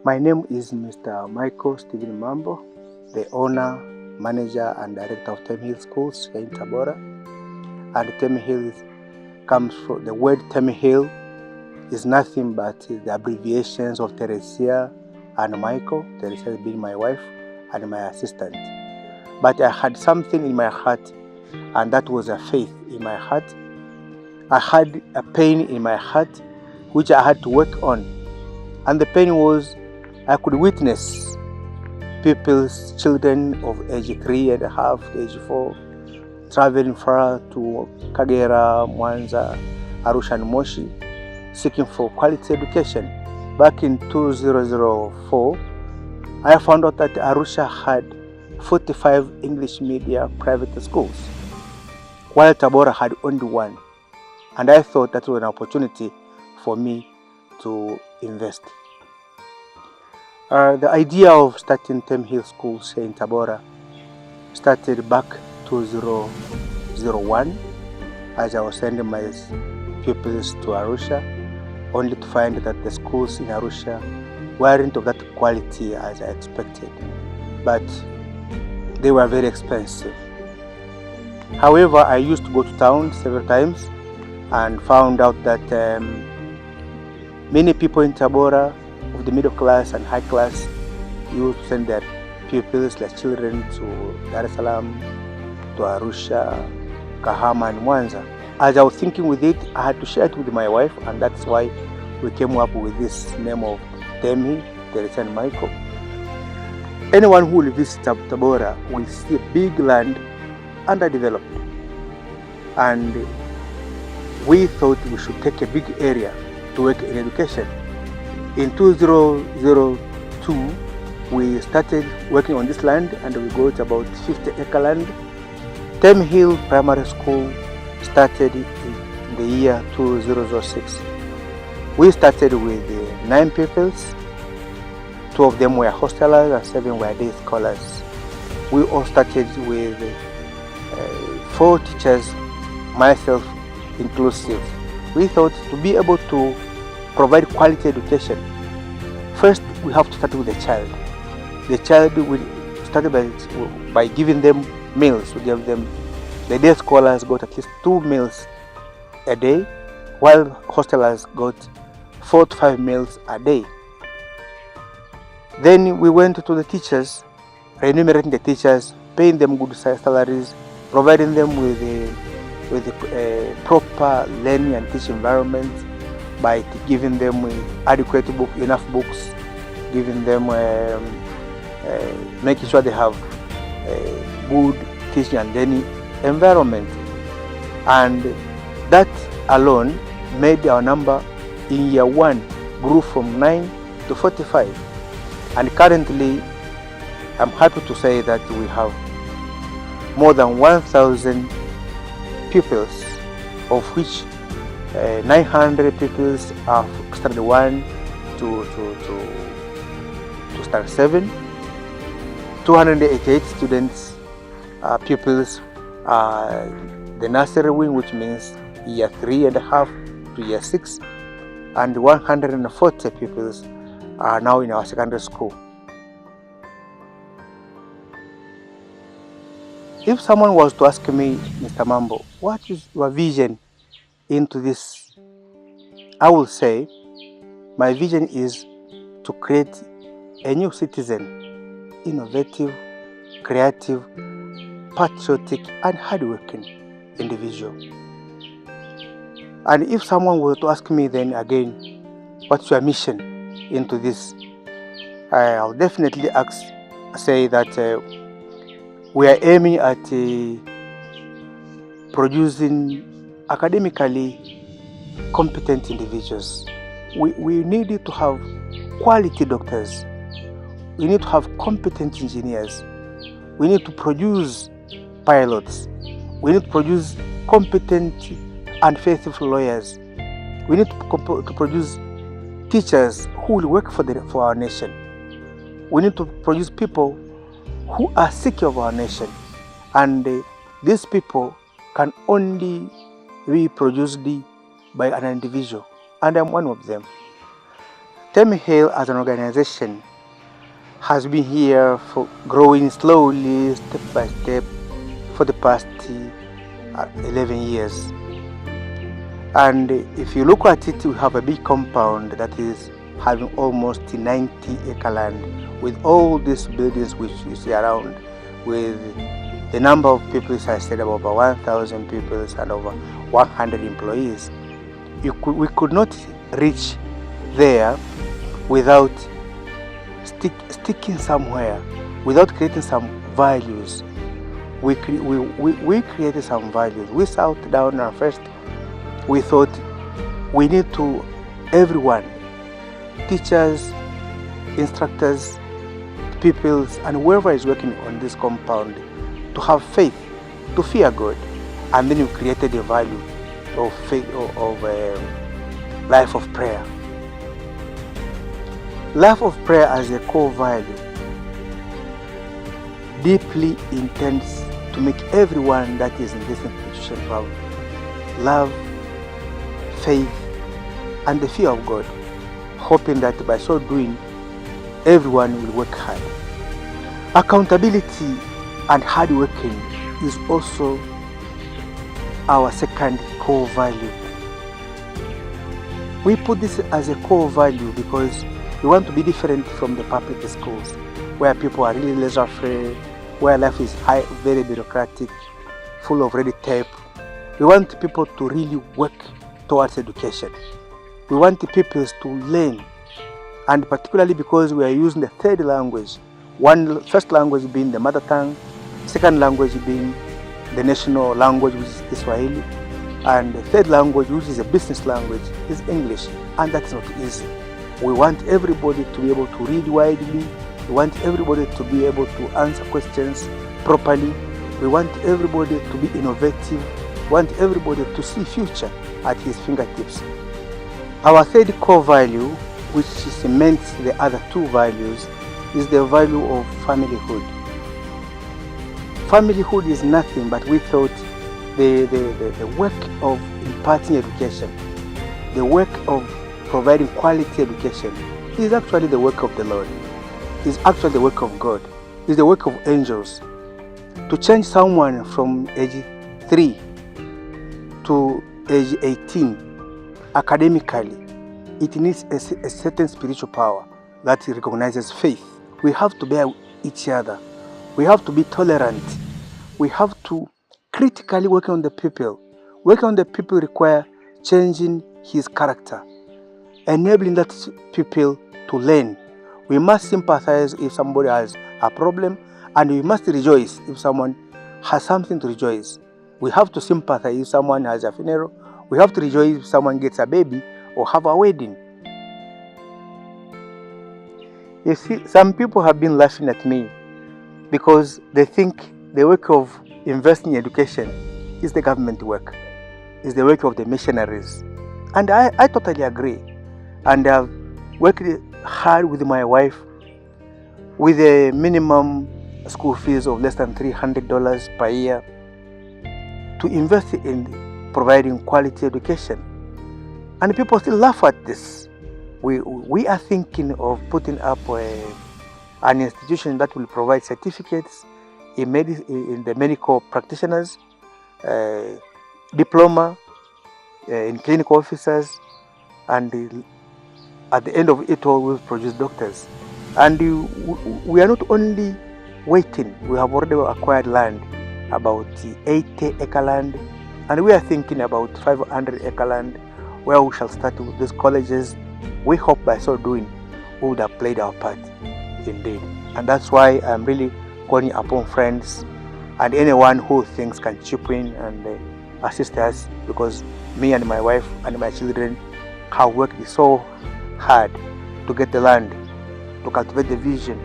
My name is Mr. Michael Stephen Mambo, the owner, manager, and director of Themi Hill Schools here in Tabora. And Themi Hill comes from the word Themi Hill is nothing but the abbreviations of Teresia and Michael. Teresia being my wife and my assistant. But I had something in my heart, and that was a faith in my heart. I had a pain in my heart which I had to work on. And the pain was I could witness people's children of age 3.5 to age 4 traveling far to Kagera, Mwanza, Arusha and Moshi seeking for quality education. Back in 2004, I found out that Arusha had 45 English media private schools, while Tabora had only one. And I thought that was an opportunity for me to invest. The idea of starting Themi Hill Schools here in Tabora started back 2001 as I was sending my pupils to Arusha, only to find that the schools in Arusha weren't of that quality as I expected, but they were very expensive. However, I used to go to town several times and found out that many people in Tabora of the middle class and high class used to send their pupils, their children, to Dar es Salaam, to Arusha, Kahama and Mwanza. As I was thinking with it, I had to share it with my wife, and that's why we came up with this name of Themi, Teresia and Michael. Anyone who will visit Tabora will see a big land underdeveloped, and we thought we should take a big area to work in education. In 2002, we started working on this land, and we got about 50-acre land. Themi Hill Primary School started in the year 2006. We started with 9 pupils. 2 of them were hostelers and 7 were day scholars. We all started with 4 teachers, myself inclusive. We thought to be able to provide quality education, first we have to start with the child. The child will start by giving them meals. We give them, the day scholars got at least 2 meals a day, while hostelers got 4 to 5 meals a day. Then we went to the teachers, remunerating the teachers, paying them good salaries, providing them with a proper learning and teaching environment by giving them adequate enough books, giving them, making sure they have a good teaching and learning environment. And that alone made our number in year 1 grew from 9 to 45. And currently, I'm happy to say that we have more than 1,000 pupils, of which 900 pupils are standard 1 to standard 7. 288 students, pupils are the nursery wing, which means year 3.5 to year 6, and 140 pupils are now in our secondary school. If someone was to ask me, Mr. Mambo, what is your vision into this? I will say my vision is to create a new citizen, innovative, creative, patriotic and hardworking individual. And if someone were to ask me then again, what's your mission into this? I'll definitely say that we are aiming at producing academically competent individuals. We need to have quality doctors. We need to have competent engineers. We need to produce pilots. We need to produce competent and faithful lawyers. We need to produce teachers who will work for our nation. We need to produce people who are secure of our nation, and these people can only be produced by an individual, and I'm one of them. Themi as an organization has been here for growing slowly, step by step, for the past 11 years. And if you look at it, we have a big compound that is having almost 90-acre land, with all these buildings which you see around, with the number of people, as I said, about 1,000 people and over 100 employees. We could not reach there without sticking somewhere, without creating some values. We created some values. We sat down and first we thought we need to, everyone, teachers, instructors, pupils, and whoever is working on this compound, to have faith, to fear God. And then we created a value of faith, of life of prayer. Life of prayer as a core value deeply intends to make everyone that is in this institution have love, faith, and the fear of God, hoping that by so doing, everyone will work hard. Accountability and hard working is also our second core value. We put this as a core value because we want to be different from the public schools, where people are really laissez-faire, where life is high, very bureaucratic, full of red tape. We want people to really work towards education. We want the people to learn, and particularly because we are using the third language, first language being the mother tongue, second language being the national language, which is Kiswahili, and the third language, which is a business language, is English, and that's not easy. We want everybody to be able to read widely. We want everybody to be able to answer questions properly. We want everybody to be innovative. We want everybody to see future at his fingertips. Our third core value, which cements the other two values, is the value of familyhood. Familyhood is nothing but, we thought, the work of imparting education, the work of providing quality education is actually the work of the Lord, is actually the work of God, is the work of angels. To change someone from age 3 to age 18 academically, it needs a certain spiritual power that recognizes faith. We have to bear each other. We have to be tolerant. We have to critically work on the people. Working on the people require changing his character, enabling that people to learn. We must sympathize if somebody has a problem, and we must rejoice if someone has something to rejoice. We have to sympathize if someone has a funeral. We have to rejoice if someone gets a baby or have a wedding. You see, some people have been laughing at me because they think the work of investing in education is the government work, is the work of the missionaries. And I totally agree. And I've worked hard with my wife with a minimum school fees of less than $300 per year to invest in providing quality education. And people still laugh at this. We are thinking of putting up an institution that will provide certificates in the medical practitioners, diploma in clinical officers, and at the end of it all, we'll produce doctors. And we are not only waiting, we have already acquired land, about 80-acre land, and we are thinking about 500-acre land where we shall start with these colleges. We hope by so doing, we would have played our part indeed. And that's why I'm really calling upon friends and anyone who thinks can chip in and assist us, because me and my wife and my children have worked so hard to get the land, to cultivate the vision,